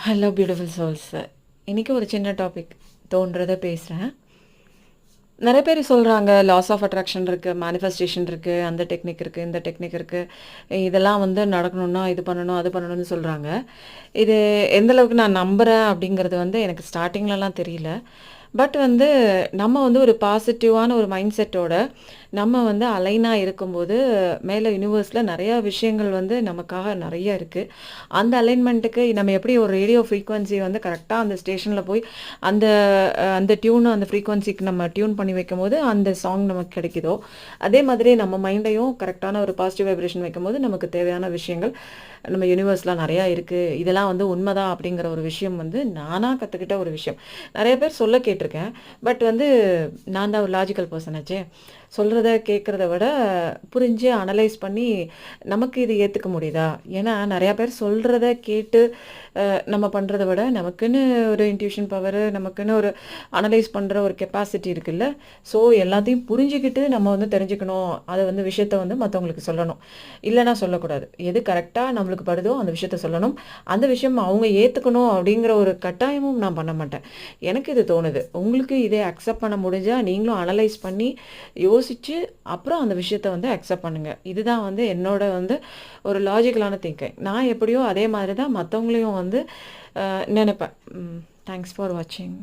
Hello beautiful souls. இன்றைக்கி ஒரு சின்ன டாபிக் தோன்றதை பேசுகிறேன். நிறைய பேர் சொல்கிறாங்க லாஸ் ஆஃப் அட்ராக்ஷன் இருக்குது, மேனிஃபெஸ்டேஷன் இருக்குது, அந்த டெக்னிக் இருக்குது, இந்த டெக்னிக் இருக்குது, இதெல்லாம் வந்து நடக்கணும்னா இது பண்ணணும் அது பண்ணணும்னு சொல்கிறாங்க. இது எந்தளவுக்கு நான் நம்புகிறேன் அப்படிங்கிறது வந்து எனக்கு ஸ்டார்டிங்லலாம் தெரியல. பட் வந்து நம்ம வந்து ஒரு பாசிட்டிவான ஒரு மைண்ட் செட்டோட நம்ம வந்து அலைனாக இருக்கும்போது மேலே யூனிவர்ஸில் நிறையா விஷயங்கள் வந்து நமக்காக நிறைய இருக்குது. அந்த அலைன்மெண்ட்டுக்கு நம்ம எப்படி ஒரு ரேடியோ ஃப்ரீக்வன்சி வந்து கரெக்டாக அந்த ஸ்டேஷனில் போய் அந்த அந்த டியூனை அந்த ஃப்ரீக்வன்சிக்கு நம்ம டியூன் பண்ணி வைக்கும்போது அந்த சாங் நமக்கு கிடைக்குதோ, அதே மாதிரி நம்ம மைண்டையும் கரெக்டான ஒரு பாசிட்டிவ் வைப்ரேஷன் வைக்கும்போது நமக்கு தேவையான விஷயங்கள் நம்ம யூனிவர்ஸில் நிறையா இருக்குது. இதெல்லாம் வந்து உண்மைதான் அப்படிங்கிற ஒரு விஷயம் வந்து நானாக கற்றுக்கிட்ட ஒரு விஷயம். நிறைய பேர் சொல்ல கேட்டிருக்கேன். பட் வந்து நான் தான் ஒரு லாஜிக்கல் பர்சன் ஆச்சே. சொல்கிறத கேட்குறத விட புரிஞ்சு அனலைஸ் பண்ணி நமக்கு இது ஏற்றுக்க முடியுதா? ஏன்னா நிறையா பேர் சொல்கிறத கேட்டு நம்ம பண்ணுறத விட நமக்குன்னு ஒரு இன்ட்யூஷன் பவரு, நமக்குன்னு ஒரு அனலைஸ் பண்ணுற ஒரு கெப்பாசிட்டி இருக்குல்ல. ஸோ எல்லாத்தையும் புரிஞ்சுக்கிட்டு நம்ம வந்து தெரிஞ்சுக்கணும். அதை வந்து விஷயத்த வந்து மற்றவங்களுக்கு சொல்லணும். இல்லைன்னா சொல்லக்கூடாது. எது கரெக்டாக நம்மளுக்கு படுதோ அந்த விஷயத்த சொல்லணும். அந்த விஷயம் அவங்க ஏற்றுக்கணும் அப்படிங்கிற ஒரு கட்டாயமும் நான் பண்ண மாட்டேன். எனக்கு இது தோணுது. உங்களுக்கு இதை அக்செப்ட் பண்ண முடிஞ்சால் நீங்களும் அனலைஸ் பண்ணி யோசித்து அப்புறம் அந்த விஷயத்த வந்து அக்செப்ட் பண்ணுங்கள். இதுதான் வந்து என்னோட வந்து ஒரு லாஜிக்கலான திங்கிங். நான் எப்படியோ அதே மாதிரி தான் மற்றவங்களையும் வந்து நினைப்பேன். தேங்க்ஸ் ஃபார் வாட்சிங்.